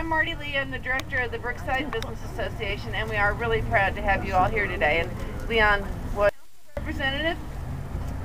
I'm Marty Lee. I'm the director of the Brookside Business Association, and we are really proud to have you all here today. And Leon was a representative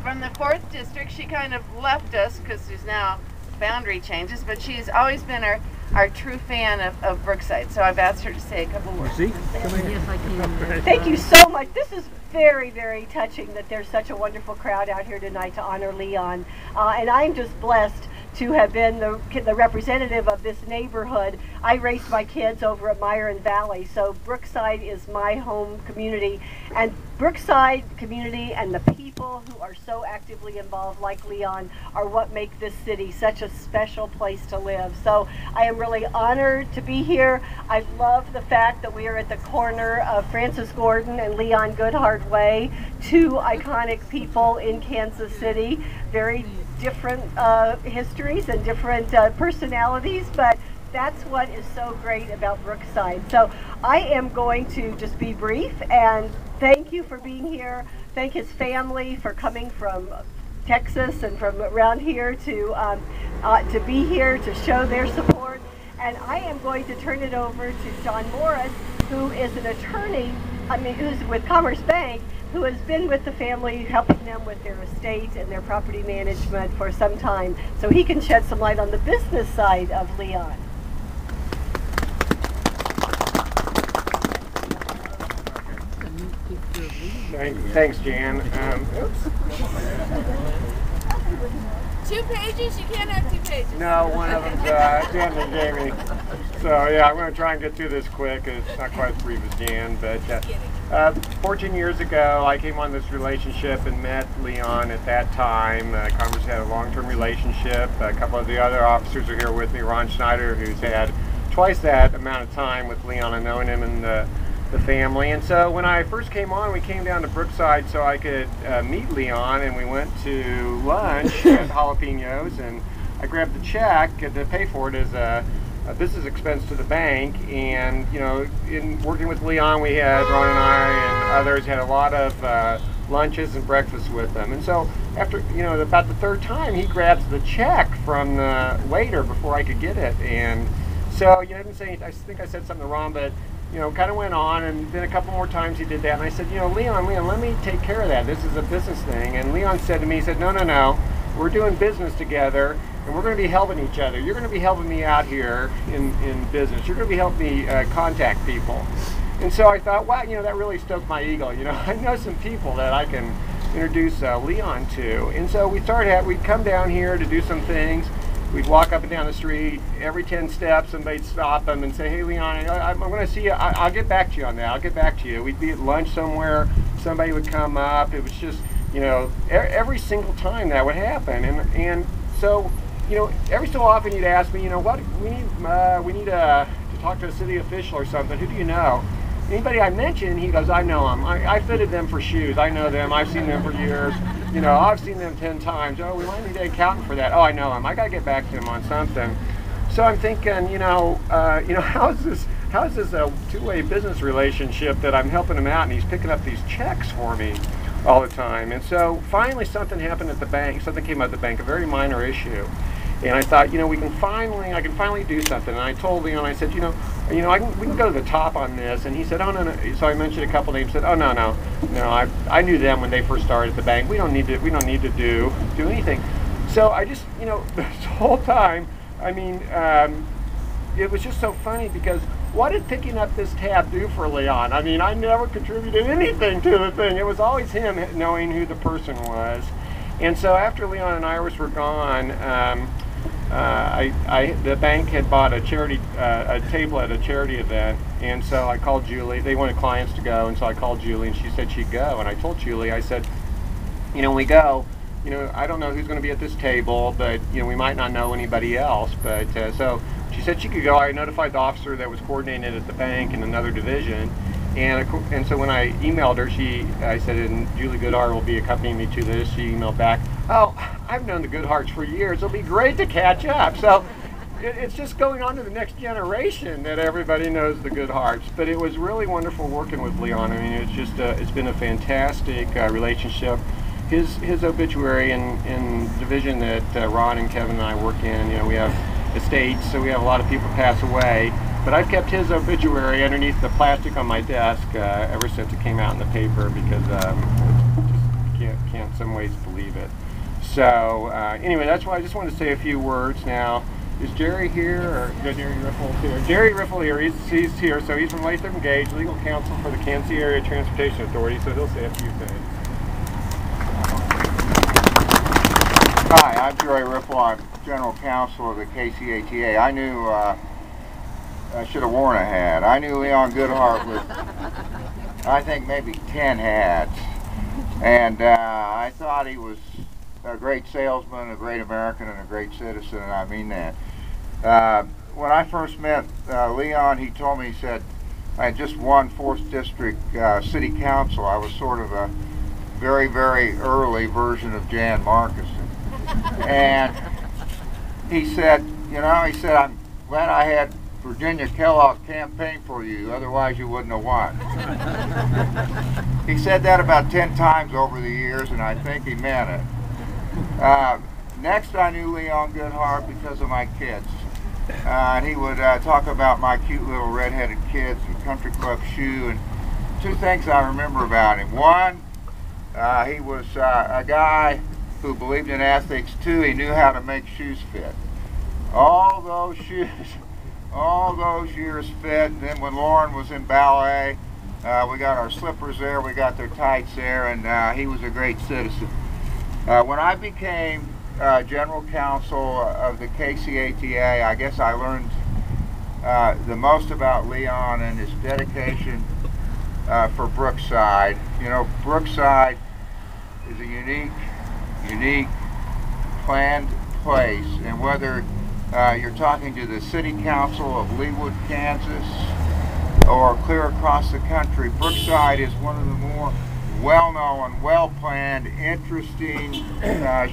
from the 4th District. She kind of left us because there's now boundary changes, but she's always been our true fan of Brookside. So I've asked her to say a couple words. Yes, I can. Thank you so much. This is very, very touching that there's such a wonderful crowd out here tonight to honor Leon. And I'm just blessed to have been the representative of this neighborhood. I raised my kids over at Myron Valley, so Brookside is my home community. And Brookside community and the people who are so actively involved like Leon are what make this city such a special place to live. So I am really honored to be here. I love the fact that we are at the corner of Francis Gordon and Leongoodhartway, two iconic people in Kansas City. Very different histories and different personalities, but that's what is so great about Brookside. So I am going to just be brief and thank you for being here. Thank his family for coming from Texas and from around here to be here to show their support. And I am going to turn it over to John Morris, who is an attorney, who's with Commerce Bank, who has been with the family, helping them with their estate and their property management for some time. So he can shed some light on the business side of Leon. Thanks, Jan. Oops. 2 pages? You can't have 2 pages. No, one of them's Jan that gave me. So yeah, I'm going to try and get through this quick. It's not quite as brief as Jan, but 14 years ago, I came on this relationship and met Leon at that time. Commerce had a long-term relationship. A couple of the other officers are here with me. Ron Schneider, who's had twice that amount of time with Leon. I've known him and the family. And so when I first came on, we came down to Brookside so I could meet Leon, and we went to lunch at Jalapenos, and I grabbed the check to pay for it as a business expense to the bank. And you know, in working with Leon, we had, Ron and I and others had a lot of lunches and breakfasts with them. And so after, you know, about the 3rd time, he grabs the check from the waiter before I could get it. And so, you know, I didn't say, I think I said something wrong, but you know, kind of went on, and then a couple more times he did that, and I said, you know, Leon, let me take care of that. This is a business thing. And Leon said to me, he said, no, we're doing business together, and we're going to be helping each other. You're going to be helping me out here in business. You're going to be helping me contact people. And so I thought, wow, you know, that really stoked my ego. You know, I know some people that I can introduce Leon to. And so we'd come down here to do some things. We'd walk up and down the street. Every 10 steps, somebody'd stop them and say, hey, Leon, I'm going to see you. I'll get back to you on that. I'll get back to you. We'd be at lunch somewhere. Somebody would come up. It was just, you know, every single time that would happen. And so, you know, every so often he'd ask me, you know, what we need to talk to a city official or something. Who do you know? Anybody I mention, he goes, I know them. I fitted them for shoes. I know them. I've seen them for years. You know, I've seen them 10 times. Oh, we might need an accountant for that. Oh, I know him. I got to get back to him on something. So I'm thinking, you know, how is this a two-way business relationship that I'm helping him out and he's picking up these checks for me all the time? And so finally something happened at the bank. Something came up at the bank, a very minor issue. And I thought, you know, I can finally do something. And I told Leon, I said, we can go to the top on this. And he said, oh, no. So I mentioned a couple names. He said, oh, no. I knew them when they first started at the bank. We don't need to do anything. So I just, you know, this whole time, I mean, it was just so funny because what did picking up this tab do for Leon? I mean, I never contributed anything to the thing. It was always him knowing who the person was. And so after Leon and Iris were gone, the bank had bought a table at a charity event, and so I called Julie. They wanted clients to go, and so I called Julie, and she said she'd go. And I told Julie, I said, you know, when we go, you know, I don't know who's going to be at this table, but you know, we might not know anybody else. But so she said she could go. I notified the officer that was coordinated at the bank in another division. And so when I emailed her, I said, and Julie Goodhart will be accompanying me to this. She emailed back, oh, I've known the Goodharts for years. It'll be great to catch up. So it's just going on to the next generation that everybody knows the Goodharts. But it was really wonderful working with Leon. I mean, it's just it's been a fantastic relationship. His obituary in division that Ron and Kevin and I work in, you know, we have estates, so we have a lot of people pass away. But I've kept his obituary underneath the plastic on my desk ever since it came out in the paper because just can't some ways believe it. So anyway, that's why I just wanted to say a few words now. Is Jerry here, or Jerry Riffle here? Jerry Riffle here, he's here, so he's from Latham Gage, legal counsel for the Kansas City Area Transportation Authority, so he'll say a few things. Hi, I'm Jerry Riffle. I'm general counsel of the KCATA. I knew, I should have worn a hat. I knew Leon Goodhart with, I think, maybe 10 hats. And I thought he was a great salesman, a great American, and a great citizen, and I mean that. When I first met Leon, he told me, he said, I had just won 4th District City Council. I was sort of a very, very early version of Jan Marcus. And he said, I'm glad I had Virginia Kellogg campaign for you, otherwise you wouldn't have won. He said that about 10 times over the years, and I think he meant it. Next, I knew Leon Goodhart because of my kids. And he would talk about my cute little redheaded kids and country club shoe. And 2 things I remember about him. One, he was a guy who believed in ethics. 2, he knew how to make shoes fit. All those shoes, all those years fit. And then when Lauren was in ballet, we got our slippers there, we got their tights there, and he was a great citizen. When I became general counsel of the KCATA, I guess I learned the most about Leon and his dedication for Brookside. You know, Brookside is a unique planned place, and whether you're talking to the City Council of Leawood, Kansas, or clear across the country, Brookside is one of the more well-known, well-planned, interesting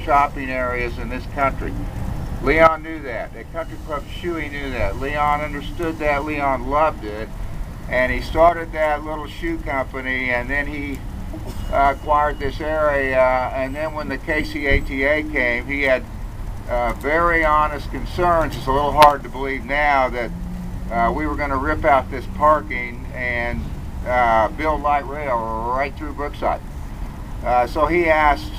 shopping areas in this country. Leon knew that. At Country Club Shoe, he knew that. Leon understood that. Leon loved it. And he started that little shoe company, and then he acquired this area. And then when the KCATA came, he had very honest concerns. It's a little hard to believe now that we were going to rip out this parking and build light rail right through Brookside. So he asked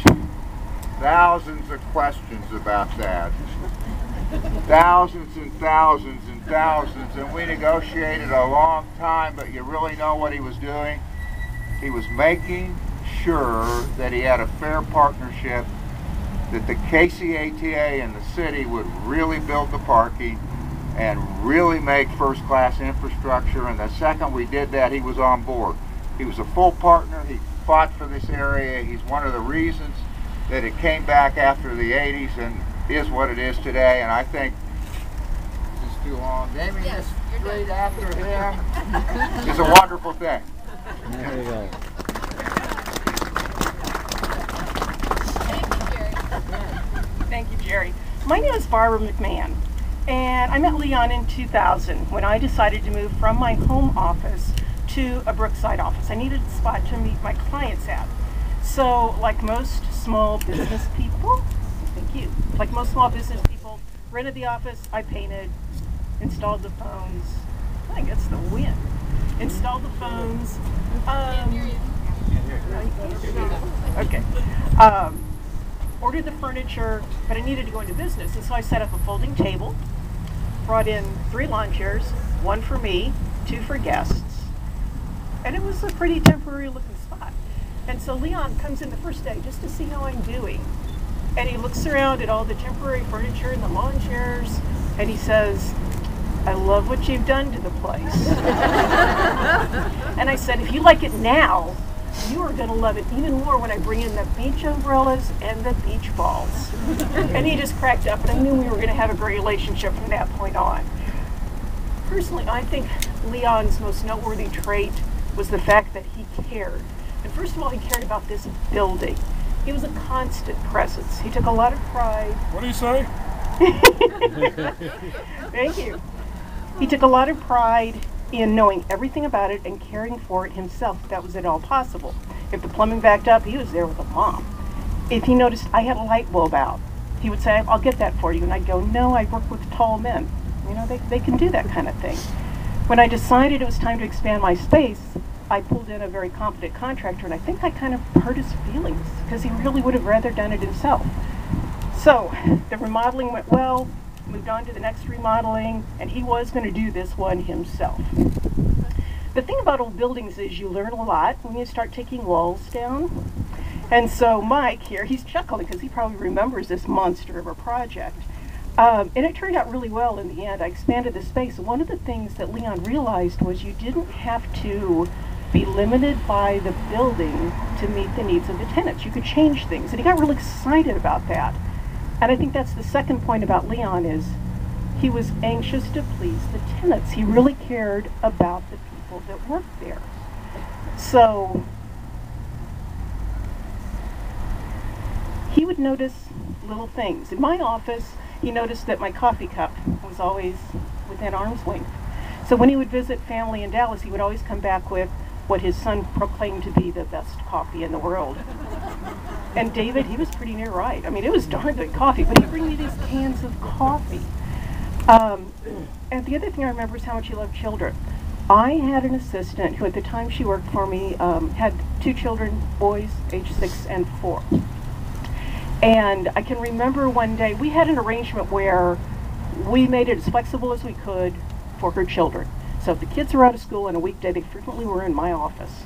thousands of questions about that. Thousands and thousands and thousands, and we negotiated a long time, but you really know what he was doing? He was making sure that he had a fair partnership, that the KCATA and the city would really build the parking and really make first-class infrastructure, and the second we did that, he was on board. He was a full partner. He fought for this area. He's one of the reasons that it came back after the 80s and is what it is today, and I think this is too long. Naming this straight after him is a wonderful thing. There you go. Thank you, Jerry. My name is Barbara McMahon, and I met Leon in 2000 when I decided to move from my home office to a Brookside office. I needed a spot to meet my clients at. So, like most small business people, thank you, like most small business people, rented the office, I painted, installed the phones, I think it's the wind, installed the phones, okay. Ordered the furniture, but I needed to go into business, and so I set up a folding table, brought in 3 lawn chairs, 1 for me, 2 for guests, and it was a pretty temporary looking spot. And so Leon comes in the first day just to see how I'm doing, and he looks around at all the temporary furniture and the lawn chairs, and he says, "I love what you've done to the place." And I said, "If you like it now, you are going to love it even more when I bring in the beach umbrellas and the beach balls." And he just cracked up, and I knew we were going to have a great relationship from that point on. Personally, I think Leon's most noteworthy trait was the fact that he cared. And first of all, he cared about this building. He was a constant presence. He took a lot of pride. What do you say? Thank you. He took a lot of pride in knowing everything about it and caring for it himself. That was at all possible. If the plumbing backed up, he was there with a mop. If he noticed I had a light bulb out, he would say, "I'll get that for you." And I'd go, "No, I work with tall men. You know, they can do that kind of thing." When I decided it was time to expand my space, I pulled in a very competent contractor, and I think I kind of hurt his feelings because he really would have rather done it himself. So the remodeling went well, moved on to the next remodeling, and he was going to do this one himself. The thing about old buildings is you learn a lot when you start taking walls down. And so Mike here, he's chuckling because he probably remembers this monster of a project. And it turned out really well in the end. I expanded the space. One of the things that Leon realized was you didn't have to be limited by the building to meet the needs of the tenants. You could change things, and he got really excited about that. And I think that's the second point about Leon is he was anxious to please the tenants. He really cared about the people that worked there. So he would notice little things. In my office, he noticed that my coffee cup was always within arm's length. So when he would visit family in Dallas, he would always come back with what his son proclaimed to be the best coffee in the world. And David, he was pretty near right. I mean, it was darn good coffee, but he'd bring me these cans of coffee. And the other thing I remember is how much he loved children. I had an assistant who at the time she worked for me had 2 children, boys, age 6 and 4. And I can remember one day, we had an arrangement where we made it as flexible as we could for her children. So if the kids were out of school on a weekday, they frequently were in my office.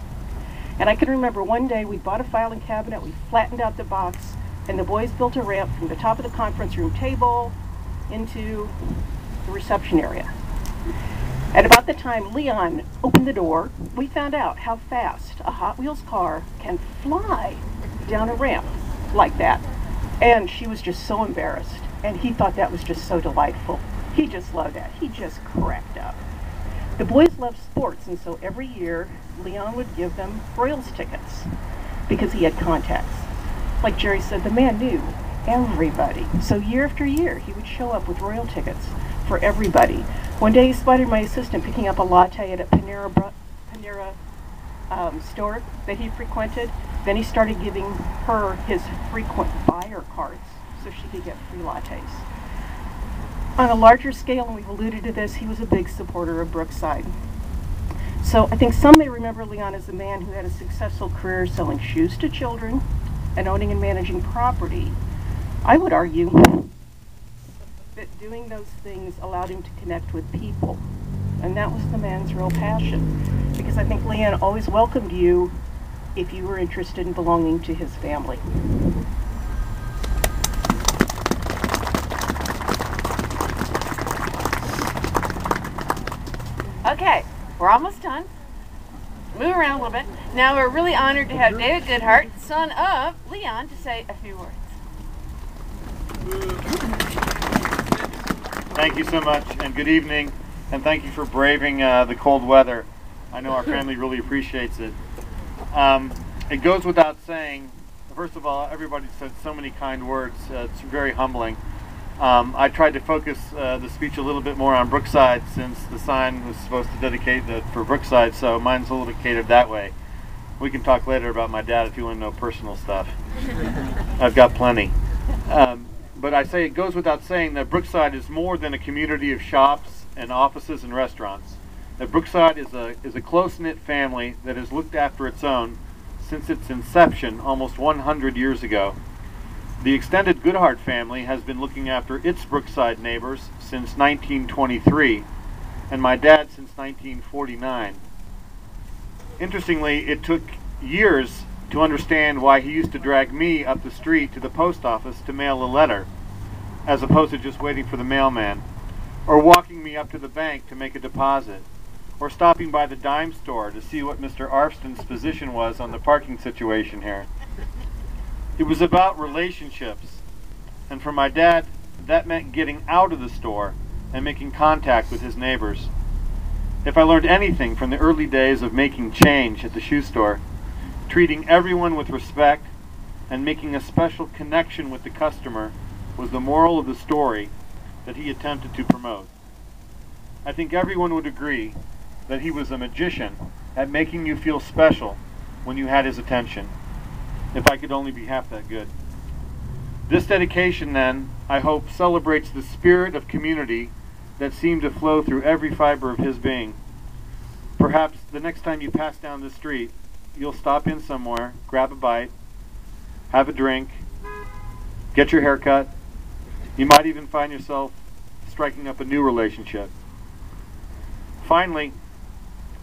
And I can remember one day we bought a filing cabinet, we flattened out the box, and the boys built a ramp from the top of the conference room table into the reception area. At about the time Leon opened the door, we found out how fast a Hot Wheels car can fly down a ramp like that. And she was just so embarrassed, and he thought that was just so delightful. He just loved that. He just cracked up. The boys loved sports, and so every year Leon would give them Royals tickets because he had contacts. Like Jerry said, the man knew everybody. So year after year, he would show up with Royal tickets for everybody. One day he spotted my assistant picking up a latte at a Panera store that he frequented. Then he started giving her his frequent buyer cards so she could get free lattes. On a larger scale, and we've alluded to this, he was a big supporter of Brookside. So I think some may remember Leon as a man who had a successful career selling shoes to children and owning and managing property. I would argue that doing those things allowed him to connect with people. And that was the man's real passion. Because I think Leon always welcomed you if you were interested in belonging to his family. Okay, we're almost done. Move around a little bit. Now we're really honored to have David Goodhart, son of Leon, to say a few words. Thank you so much, and good evening, and thank you for braving the cold weather. I know our family really appreciates it. It goes without saying, first of all, everybody said so many kind words. It's very humbling. I tried to focus the speech a little bit more on Brookside since the sign was supposed to dedicate for Brookside, so mine's a little bit catered that way. We can talk later about my dad if you want to know personal stuff. I've got plenty. But I say it goes without saying that Brookside is more than a community of shops and offices and restaurants. That Brookside is a close-knit family that has looked after its own since its inception almost 100 years ago. The extended Goodhart family has been looking after its Brookside neighbors since 1923, and my dad since 1949. Interestingly, it took years to understand why he used to drag me up the street to the post office to mail a letter, as opposed to just waiting for the mailman, or walking me up to the bank to make a deposit, or stopping by the dime store to see what Mr. Arfston's position was on the parking situation here. It was about relationships, and for my dad, that meant getting out of the store and making contact with his neighbors. If I learned anything from the early days of making change at the shoe store, treating everyone with respect and making a special connection with the customer was the moral of the story that he attempted to promote. I think everyone would agree that he was a magician at making you feel special when you had his attention. If I could only be half that good. This dedication, then, I hope, celebrates the spirit of community that seemed to flow through every fiber of his being. perhaps the next time you pass down the street, you'll stop in somewhere, grab a bite, have a drink, get your hair cut. You might even find yourself striking up a new relationship. Finally,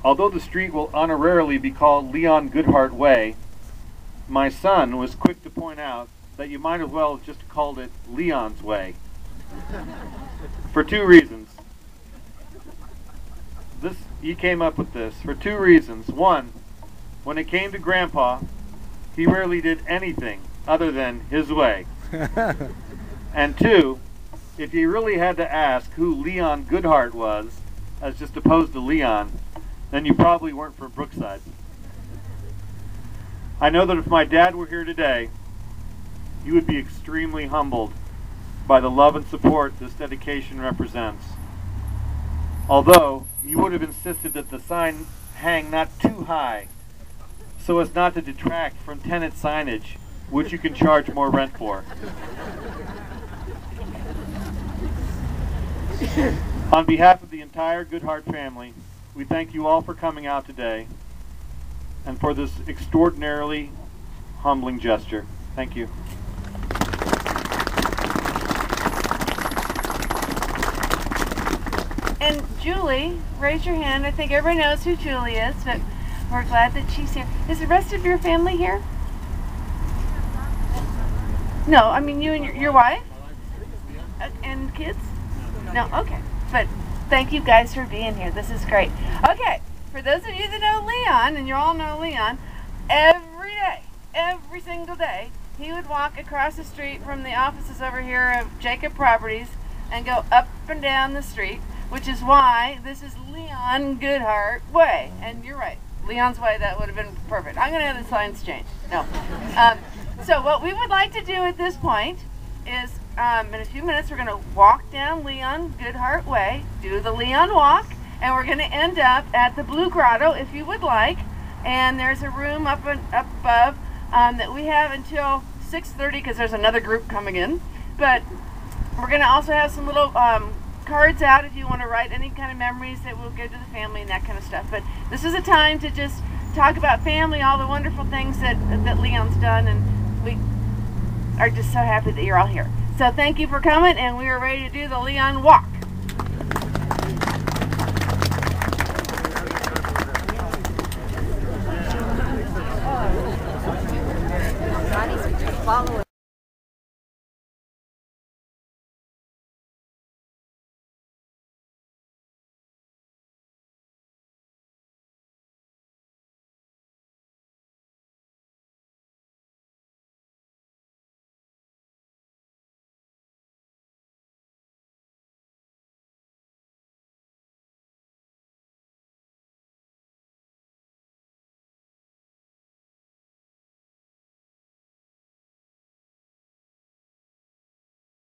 although the street will honorarily be called Leongoodhartway, my son was quick to point out that you might as well have just called it Leon's Way. For two reasons. He came up with this for two reasons. One, when it came to Grandpa, he rarely did anything other than his way. And two, if you really had to ask who Leon Goodhart was, as just opposed to Leon, then you probably weren't from Brookside. I know that if my dad were here today, he would be extremely humbled by the love and support this dedication represents. Although, he would have insisted that the sign hang not too high, so as not to detract from tenant signage, which you can charge more rent for. On behalf of the entire Goodhart family, we thank you all for coming out today and for this extraordinarily humbling gesture. Thank you. And Julie, raise your hand. I think everybody knows who Julie is, but we're glad that she's here. Is the rest of your family here? No, I mean you and your wife? And kids? No, okay. But thank you guys for being here. This is great. Okay, for those of you that know Leon, and you all know Leon, every day, every single day, he would walk across the street from the offices over here of Jacob Properties and go up and down the street, which is why this is Leongoodhart Way. And you're right, Leon's Way, that would have been perfect. I'm going to have the signs changed. No. So what we would like to do at this point is, in a few minutes, we're going to walk down Leongoodhart Way, do the Leon Walk, and we're going to end up at the Blue Grotto, if you would like. And there's a room up above that we have until 6:30 because there's another group coming in. But we're going to also have some little cards out if you want to write any kind of memories that will go to the family and that kind of stuff. But this is a time to just talk about family, all the wonderful things that Leon's done, and we are just so happy that you're all here. So thank you for coming, and we are ready to do the Leon Walk. Follow